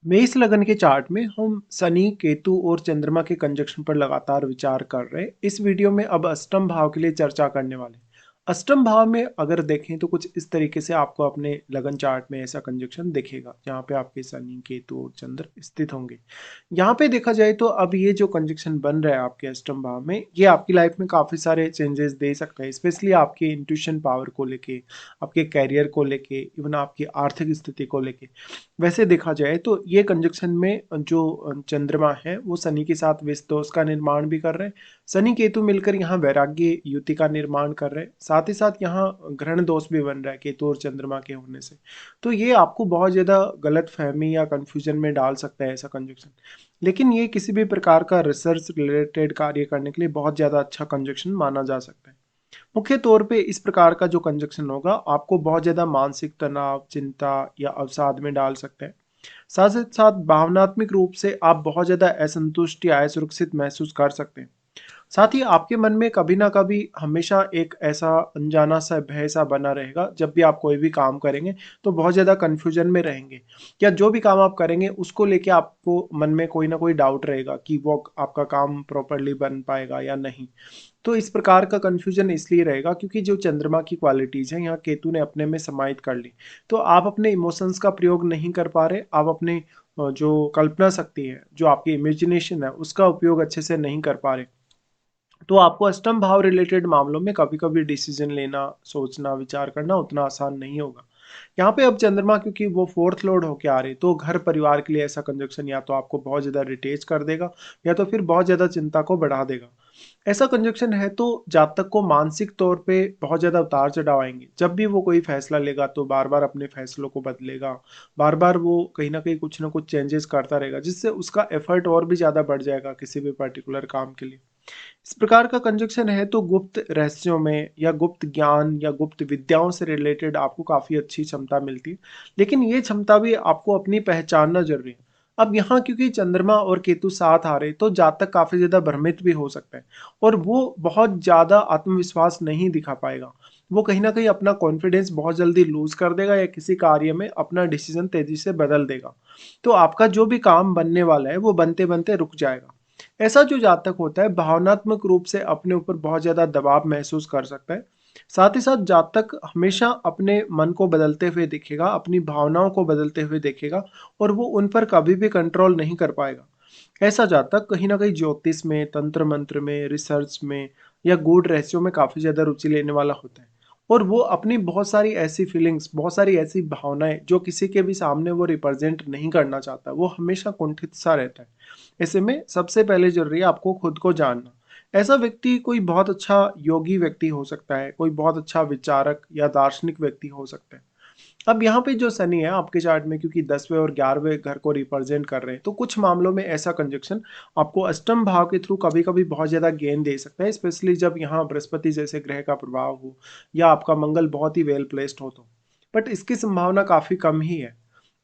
मेष लगन के चार्ट में हम शनि, केतु और चंद्रमा के कंजक्शन पर लगातार विचार कर रहे हैं। इस वीडियो में अब अष्टम भाव के लिए चर्चा करने वाले हैं। अष्टम भाव में अगर देखें तो कुछ इस तरीके से आपको अपने लगन चार्ट में ऐसा कंजक्शन दिखेगा जहाँ पे आपके शनि, केतु और चंद्र स्थित होंगे। यहाँ पे देखा जाए तो अब ये जो कंजक्शन बन रहा है आपके अष्टम भाव में, ये आपकी लाइफ में काफ़ी सारे चेंजेस दे सकता है, स्पेशली आपके इंट्यूशन पावर को लेके, आपके कैरियर को लेके, इवन आपकी आर्थिक स्थिति को लेके। वैसे देखा जाए तो ये कंजक्शन में जो चंद्रमा है वो शनि के साथ विषदोष का निर्माण भी कर रहे हैं। शनि केतु मिलकर यहाँ वैराग्य युति का निर्माण कर रहे हैं, साथ ही साथ यहाँ ग्रहण दोष भी बन रहा है केतु और चंद्रमा के होने से। तो ये आपको बहुत ज़्यादा गलत फहमी या कंफ्यूजन में डाल सकता है ऐसा कंजक्शन। लेकिन ये किसी भी प्रकार का रिसर्च रिलेटेड कार्य करने के लिए बहुत ज़्यादा अच्छा कंजक्शन माना जा सकता है। मुख्य तौर पे इस प्रकार का जो कंजक्शन होगा आपको बहुत ज़्यादा मानसिक तनाव, चिंता या अवसाद में डाल सकता है। साथ ही साथ भावनात्मक रूप से आप बहुत ज़्यादा असंतुष्ट या असुरक्षित महसूस कर सकते हैं। साथ ही आपके मन में कभी ना कभी हमेशा एक ऐसा अनजाना सा भय सा बना रहेगा, जब भी आप कोई भी काम करेंगे तो बहुत ज़्यादा कन्फ्यूजन में रहेंगे, या जो भी काम आप करेंगे उसको लेके आपको मन में कोई ना कोई डाउट रहेगा कि वो आपका काम प्रॉपरली बन पाएगा या नहीं। तो इस प्रकार का कन्फ्यूजन इसलिए रहेगा क्योंकि जो चंद्रमा की क्वालिटीज़ हैं यहाँ केतु ने अपने में समाहित कर ली। तो आप अपने इमोशंस का प्रयोग नहीं कर पा रहे, आप अपने जो कल्पना शक्ति है, जो आपकी इमेजिनेशन है, उसका उपयोग अच्छे से नहीं कर पा रहे। तो आपको अष्टम भाव रिलेटेड मामलों में कभी-कभी डिसीजन लेना, सोचना, विचार करना उतना आसान नहीं होगा। यहाँ पे अब चंद्रमा क्योंकि वो फोर्थ लॉर्ड होके आ रहे, तो घर परिवार के लिए ऐसा कंजक्शन या तो आपको बहुत ज़्यादा इरिटेट कर देगा या तो फिर बहुत ज़्यादा चिंता को बढ़ा देगा। ऐसा कंजक्शन है तो जातक को मानसिक तौर पे बहुत ज़्यादा उतार चढ़ाव आएंगे। जब भी वो कोई फैसला लेगा तो बार बार अपने फैसलों को बदलेगा, बार बार वो कहीं ना कुछ चेंजेस करता रहेगा, जिससे उसका एफर्ट और भी ज़्यादा बढ़ जाएगा किसी भी पर्टिकुलर काम के लिए। इस प्रकार का कंजक्शन है तो गुप्त रहस्यों में या गुप्त ज्ञान या गुप्त विद्याओं से रिलेटेड आपको काफ़ी अच्छी क्षमता मिलती है। लेकिन ये क्षमता भी आपको अपनी पहचानना जरूरी है। अब यहाँ क्योंकि चंद्रमा और केतु साथ आ रहे तो जातक काफ़ी ज़्यादा भ्रमित भी हो सकता है, और वो बहुत ज़्यादा आत्मविश्वास नहीं दिखा पाएगा। वो कहीं ना कहीं अपना कॉन्फिडेंस बहुत जल्दी लूज कर देगा या किसी कार्य में अपना डिसीजन तेजी से बदल देगा। तो आपका जो भी काम बनने वाला है वो बनते बनते रुक जाएगा। ऐसा जो जातक होता है भावनात्मक रूप से अपने ऊपर बहुत ज़्यादा दबाव महसूस कर सकता है। साथ ही साथ जातक हमेशा अपने मन को बदलते हुए दिखेगा, अपनी भावनाओं को बदलते हुए देखेगा, और वो उन पर कभी भी कंट्रोल नहीं कर पाएगा। ऐसा जातक कहीं ना कहीं ज्योतिष में, तंत्र मंत्र में, रिसर्च में या गूढ़ रहस्यों में काफ़ी ज़्यादा रुचि लेने वाला होता है। और वो अपनी बहुत सारी ऐसी फीलिंग्स, बहुत सारी ऐसी भावनाएं जो किसी के भी सामने वो रिप्रेजेंट नहीं करना चाहता, वो हमेशा कुंठित सा रहता है। ऐसे में सबसे पहले जरूरी है आपको खुद को जानना। ऐसा व्यक्ति कोई बहुत अच्छा योगी व्यक्ति हो सकता है, कोई बहुत अच्छा विचारक या दार्शनिक व्यक्ति हो सकता है। अब यहाँ पे जो शनि है आपके चार्ट में, क्योंकि 10वें और 11वें घर को रिप्रेजेंट कर रहे हैं, तो कुछ मामलों में ऐसा कंजक्शन आपको अष्टम भाव के थ्रू कभी कभी बहुत ज्यादा गेन दे सकता है, स्पेशली जब यहाँ बृहस्पति जैसे ग्रह का प्रभाव हो या आपका मंगल बहुत ही वेल प्लेस्ड हो तो। बट इसकी संभावना काफी कम ही है।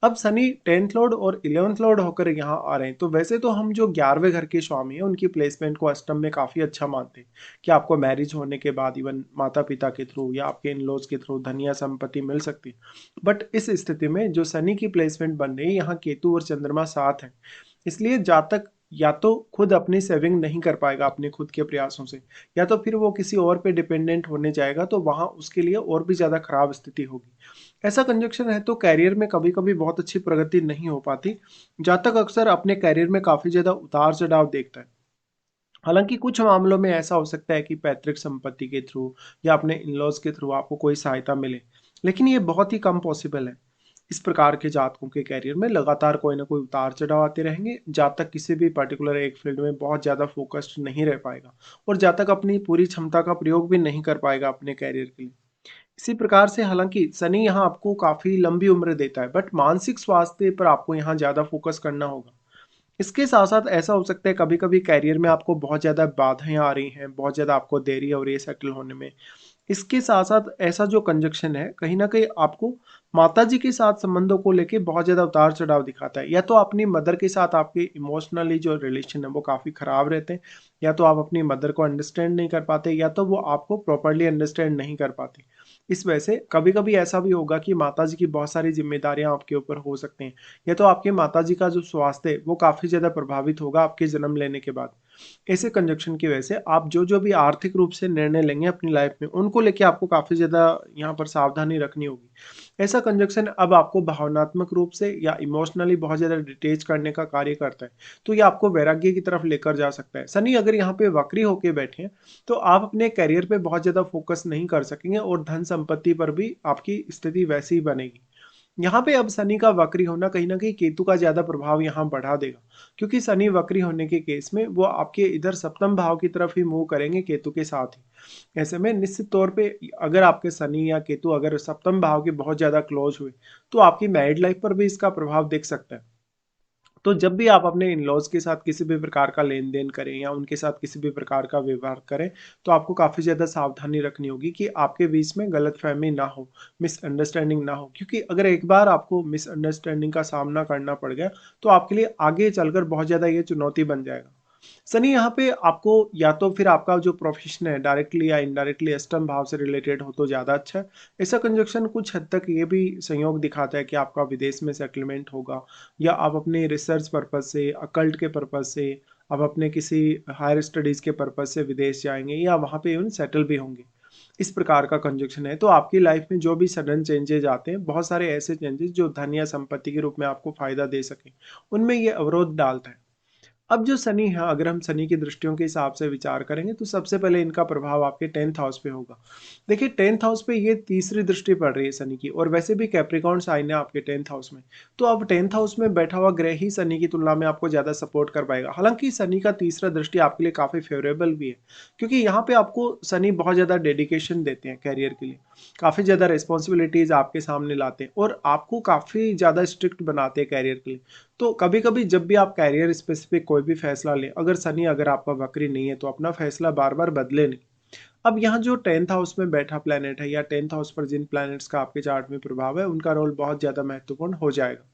अब शनि 10th लॉर्ड और 11th लॉर्ड होकर यहाँ आ रहे हैं, तो वैसे तो हम जो 11वें घर के स्वामी हैं उनकी प्लेसमेंट को अष्टम में काफी अच्छा मानते हैं कि आपको मैरिज होने के बाद इवन माता पिता के थ्रू या आपके इन लॉज के थ्रू धन या संपत्ति मिल सकती है। बट इस स्थिति में जो शनि की प्लेसमेंट बन रही है, यहाँ केतु और चंद्रमा साथ हैं, इसलिए जातक या तो खुद अपनी सेविंग नहीं कर पाएगा अपने खुद के प्रयासों से, या तो फिर वो किसी और पे डिपेंडेंट होने जाएगा, तो वहां उसके लिए और भी ज्यादा खराब स्थिति होगी। ऐसा कंजक्शन है तो कैरियर में कभी कभी बहुत अच्छी प्रगति नहीं हो पाती। जातक अक्सर अपने कैरियर में काफी ज्यादा उतार चढ़ाव देखता है। हालांकि कुछ मामलों में ऐसा हो सकता है कि पैतृक संपत्ति के थ्रू या अपने इन-लॉज के थ्रू आपको कोई सहायता मिले, लेकिन ये बहुत ही कम पॉसिबल है। इस प्रकार के जातकों के कैरियर में लगातार कोई ना कोई उतार चढ़ाव आते रहेंगे। जातक किसी भी पर्टिकुलर एक फील्ड में बहुत ज़्यादा फोकस्ड नहीं रह पाएगा, और जातक अपनी पूरी क्षमता का प्रयोग भी नहीं कर पाएगा अपने कैरियर के लिए। इसी प्रकार से हालांकि शनि यहाँ आपको काफ़ी लंबी उम्र देता है, बट मानसिक स्वास्थ्य पर आपको यहाँ ज़्यादा फोकस करना होगा। इसके साथ-साथ ऐसा हो सकता है कभी-कभी करियर में आपको बहुत ज़्यादा बाधाएँ आ रही हैं, बहुत ज़्यादा आपको देरी हो रही है सेटल होने में। इसके साथ-साथ ऐसा जो कंजक्शन है, कहीं न कहीं आपको माताजी के साथ संबंधों को लेके बहुत ज़्यादा उतार-चढ़ाव दिखाता है। या तो अपनी मदर के साथ आपके इमोशनली जो रिलेशन है वो काफ़ी ख़राब रहते हैं, या तो आप अपनी मदर को अंडरस्टैंड नहीं कर पाते, या तो वो आपको प्रॉपर्ली अंडरस्टैंड नहीं कर पाती। इस वजह से कभी-कभी ऐसा भी होगा कि माताजी की बहुत सारी ज़िम्मेदारियाँ आपके ऊपर हो सकती हैं, या तो आपके माताजी का जो स्वास्थ्य है वो काफ़ी ज़्यादा प्रभावित होगा आपके जन्म लेने के बाद। ऐसे कंजंक्शन की वजह से आप जो-जो भी आर्थिक रूप से निर्णय लेंगे अपनी लाइफ में, उनको लेके आपको काफ़ी ज़्यादा यहाँ पर सावधानी रखनी होगी। ऐसा कंजंक्शन अब आपको भावनात्मक रूप से या इमोशनली बहुत ज़्यादा डिटैच करने का कार्य करता है, तो ये आपको वैराग्य की तरफ लेकर जा सकता है। शनि अगर यहाँ पे वक्री होके बैठे हैं, तो आप अपने करियर पे बहुत ज़्यादा फोकस नहीं कर सकेंगे और धन संपत्ति पर भी आपकी स्थिति वैसी ही बनेगी। यहाँ पे अब शनि का वक्री होना कहीं न कहीं केतु का ज़्यादा प्रभाव यहाँ बढ़ा देगा, क्योंकि शनि वक्री होने के केस में वो आपके इधर सप्तम भाव की तरफ ही मूव करेंगे केतु के साथ ही। ऐसे में निश्चित तौर पे अगर आपके शनि या केतु अगर सप्तम भाव के बहुत ज़्यादा क्लोज हुए, तो आपकी मैरिड लाइफ पर भी इसका प्रभाव दिख सकता है। तो जब भी आप अपने इन-लॉज़ के साथ किसी भी प्रकार का लेन-देन करें या उनके साथ किसी भी प्रकार का व्यवहार करें, तो आपको काफ़ी ज़्यादा सावधानी रखनी होगी कि आपके बीच में गलतफ़हमी ना हो, मिसअंडरस्टैंडिंग ना हो। क्योंकि अगर एक बार आपको मिसअंडरस्टैंडिंग का सामना करना पड़ गया, तो आपके लिए आगे चलकर बहुत ज़्यादा ये चुनौती बन जाएगा। सनी यहाँ पे आपको या तो फिर आपका जो प्रोफेशन है डायरेक्टली या इनडायरेक्टली अष्टम भाव से रिलेटेड हो तो ज़्यादा अच्छा है। ऐसा कंजक्शन कुछ हद तक ये भी संयोग दिखाता है कि आपका विदेश में सेटलमेंट होगा, या आप अपने रिसर्च पर्पज़ से, अकल्ट के पर्पज़ से, आप अपने किसी हायर स्टडीज़ के पर्पज़ से विदेश जाएँगे या वहाँ पे इवन सेटल भी होंगे। इस प्रकार का कंजक्शन है, तो आपकी लाइफ में जो भी सडन चेंजेज़ आते हैं, बहुत सारे ऐसे चेंजेज़ जो धन या संपत्ति के रूप में आपको फ़ायदा दे सकें, उनमें ये अवरोध डालता है। अब जो शनि है, अगर हम शनि की दृष्टियों के हिसाब से विचार करेंगे तो सबसे पहले इनका प्रभाव आपके 10th हाउस पे होगा। देखिए 10th हाउस पे ये तीसरी दृष्टि पड़ रही है शनि की, और वैसे भी कैप्रिकॉर्न साइन है आपके 10th हाउस में। तो अब 10th हाउस में बैठा हुआ ग्रह ही शनि की तुलना में आपको ज़्यादा सपोर्ट कर पाएगा। हालांकि शनि का तीसरा दृष्टि आपके लिए काफ़ी फेवरेबल भी है, क्योंकि यहाँ पे आपको शनि बहुत ज़्यादा डेडिकेशन देते हैं कैरियर के लिए, काफ़ी ज़्यादा रिस्पॉन्सिबिलिटीज़ आपके सामने लाते हैं और आपको काफ़ी ज़्यादा स्ट्रिक्ट बनाते हैं कैरियर के लिए। तो कभी-कभी जब भी आप कैरियर स्पेसिफिक कोई भी फैसला लें, अगर शनि अगर आपका वक्री नहीं है, तो अपना फैसला बार-बार बदले नहीं। अब यहाँ जो 10th हाउस में बैठा प्लैनेट है या 10th हाउस पर जिन प्लैनेट्स का आपके चार्ट में प्रभाव है, उनका रोल बहुत ज़्यादा महत्वपूर्ण हो जाएगा।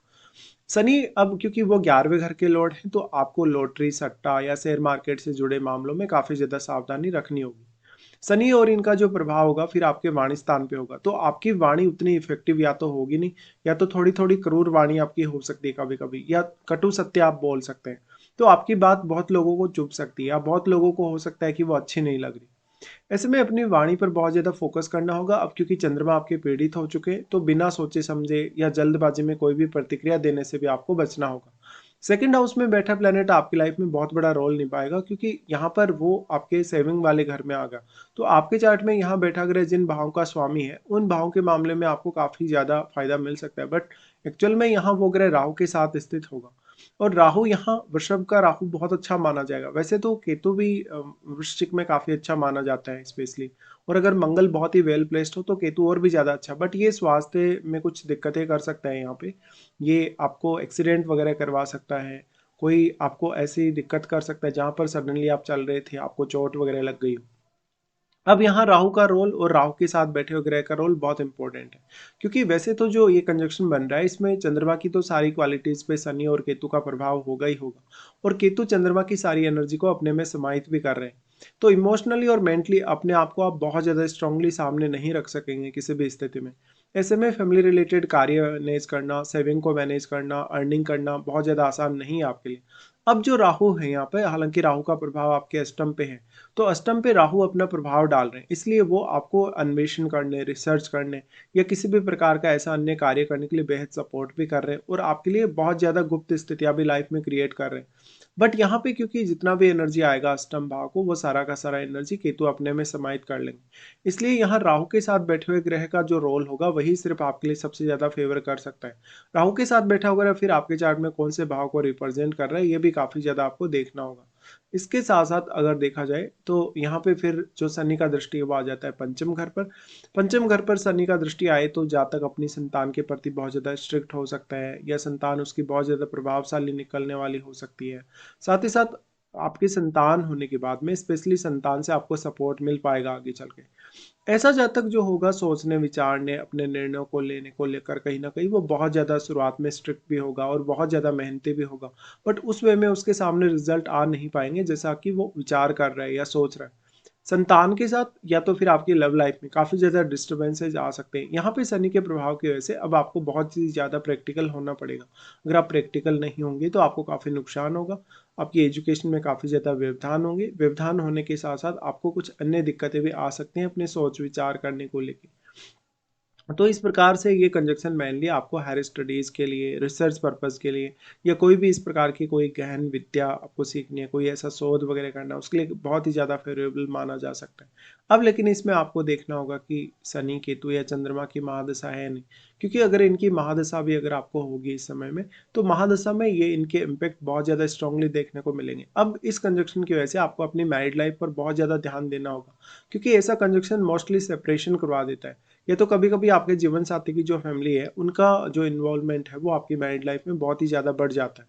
शनि अब क्योंकि वो 11वें घर के लॉर्ड हैं, तो आपको लॉटरी, सट्टा या शेयर मार्केट से जुड़े मामलों में काफ़ी ज़्यादा सावधानी रखनी होगी। शनि और इनका जो प्रभाव होगा फिर आपके वाणी स्थान पे होगा, तो आपकी वाणी उतनी इफेक्टिव या तो होगी नहीं, या तो थोड़ी थोड़ी क्रूर वाणी आपकी हो सकती है कभी कभी, या कटु सत्य आप बोल सकते हैं। तो आपकी बात बहुत लोगों को चुभ सकती है, या बहुत लोगों को हो सकता है कि वो अच्छी नहीं लग रही। ऐसे में अपनी वाणी पर बहुत ज़्यादा फोकस करना होगा। अब क्योंकि चंद्रमा आपके पीड़ित हो चुके हैं, तो बिना सोचे समझे या जल्दबाजी में कोई भी प्रतिक्रिया देने से भी आपको बचना होगा। सेकंड हाउस में बैठा प्लैनेट आपकी लाइफ में बहुत बड़ा रोल निभाएगा, क्योंकि यहाँ पर वो आपके सेविंग वाले घर में आ गया। तो आपके चार्ट में यहाँ बैठा ग्रह जिन भावों का स्वामी है, उन भावों के मामले में आपको काफ़ी ज़्यादा फायदा मिल सकता है, बट एक्चुअल में यहाँ वो ग्रह राहु के साथ स्थित होगा। और राहु यहाँ वृषभ का राहु बहुत अच्छा माना जाएगा। वैसे तो केतु भी वृश्चिक में काफ़ी अच्छा माना जाता है स्पेशली, और अगर मंगल बहुत ही वेल प्लेस्ड हो तो केतु और भी ज़्यादा अच्छा, बट ये स्वास्थ्य में कुछ दिक्कतें कर सकता है यहाँ पे। ये आपको एक्सीडेंट वगैरह करवा सकता है, कोई आपको ऐसी दिक्कत कर सकता है जहाँ पर सडनली आप चल रहे थे, आपको चोट वगैरह लग गई हो। अब यहाँ राहु का रोल और राहु के साथ बैठे हुए ग्रह का रोल बहुत इंपॉर्टेंट है, क्योंकि वैसे तो जो ये कंजक्शन बन रहा है इसमें चंद्रमा की तो सारी क्वालिटीज पे शनि और केतु का प्रभाव होगा ही होगा, और केतु चंद्रमा की सारी एनर्जी को अपने में समाहित भी कर रहे हैं। तो इमोशनली और मेंटली अपने आप को आप बहुत ज़्यादा स्ट्रांगली सामने नहीं रख सकेंगे किसी भी स्थिति में। ऐसे में फैमिली रिलेटेड कार्य मैनेज करना, सेविंग को मैनेज करना, अर्निंग करना बहुत ज़्यादा आसान नहीं है आपके लिए। अब जो राहु है यहाँ पे, हालांकि राहु का प्रभाव आपके अष्टम पे है, तो अष्टम पे राहु अपना प्रभाव डाल रहे हैं, इसलिए वो आपको अन्वेषण करने, रिसर्च करने या किसी भी प्रकार का ऐसा अन्य कार्य करने के लिए बेहद सपोर्ट भी कर रहे हैं, और आपके लिए बहुत ज़्यादा गुप्त स्थितियां भी लाइफ में क्रिएट कर रहे हैं। बट यहाँ पे क्योंकि जितना भी एनर्जी आएगा अष्टम भाव को, वो सारा का सारा एनर्जी केतु अपने में समाहित कर लेंगे। इसलिए यहाँ राहु के साथ बैठे हुए ग्रह का जो रोल होगा वही सिर्फ आपके लिए सबसे ज़्यादा फेवर कर सकता है। राहु के साथ बैठा हुआ ग्रह फिर आपके चार्ट में कौन से भाव को रिप्रेजेंट कर रहा है, ये भी काफ़ी ज़्यादा आपको देखना होगा। इसके साथ-साथ अगर देखा जाए तो यहाँ पे फिर जो शनि का दृष्टि है वो आ जाता है पंचम घर पर। पंचम घर पर शनि का दृष्टि आए तो जातक अपनी संतान के प्रति बहुत ज़्यादा स्ट्रिक्ट हो सकता है, या संतान उसकी बहुत ज़्यादा प्रभावशाली निकलने वाली हो सकती है। साथ ही साथ आपकी संतान होने के बाद में स्पेशली संतान से आपको सपोर्ट मिल पाएगा आगे चल के। ऐसा जातक जो होगा सोचने विचारने अपने निर्णयों को लेने को लेकर कहीं ना कहीं वो बहुत ज़्यादा शुरुआत में स्ट्रिक्ट भी होगा और बहुत ज़्यादा मेहनती भी होगा, बट उस वे में उसके सामने रिजल्ट आ नहीं पाएंगे जैसा कि वो विचार कर रहा है या सोच रहा है। संतान के साथ या तो फिर आपकी लव लाइफ में काफ़ी ज़्यादा डिस्टर्बेंसेज आ सकते हैं। यहाँ पे शनि के प्रभाव की वजह से अब आपको बहुत ही ज़्यादा प्रैक्टिकल होना पड़ेगा। अगर आप प्रैक्टिकल नहीं होंगे तो आपको काफ़ी नुकसान होगा। आपकी एजुकेशन में काफ़ी ज़्यादा व्यवधान होंगे। व्यवधान होने के साथ-साथ आपको कुछ अन्य दिक्कतें भी आ सकती हैं अपने सोच विचार करने को लेके। तो इस प्रकार से ये कंजक्शन मेनली आपको हायर स्टडीज़ के लिए, रिसर्च पर्पज़ के लिए या कोई भी इस प्रकार की कोई गहन विद्या आपको सीखनी है, कोई ऐसा शोध वगैरह करना है, उसके लिए बहुत ही ज़्यादा फ़ेवरेबल माना जा सकता है। अब लेकिन इसमें आपको देखना होगा कि शनि, केतु या चंद्रमा की महादशा है नहीं, क्योंकि अगर इनकी महादशा भी अगर आपको होगी इस समय में, तो महादशा में ये इनके इम्पैक्ट बहुत ज़्यादा स्ट्रांगली देखने को मिलेंगे। अब इस कंजक्शन की वजह से आपको अपनी मैरिड लाइफ़ पर बहुत ज़्यादा ध्यान देना होगा, क्योंकि ऐसा कंजक्शन मोस्टली सेपरेशन करवा देता है। या तो कभी-कभी आपके जीवन साथी की जो फैमिली है, उनका जो इन्वॉल्वमेंट है, वो आपकी मैरिड लाइफ में बहुत ही ज़्यादा बढ़ जाता है।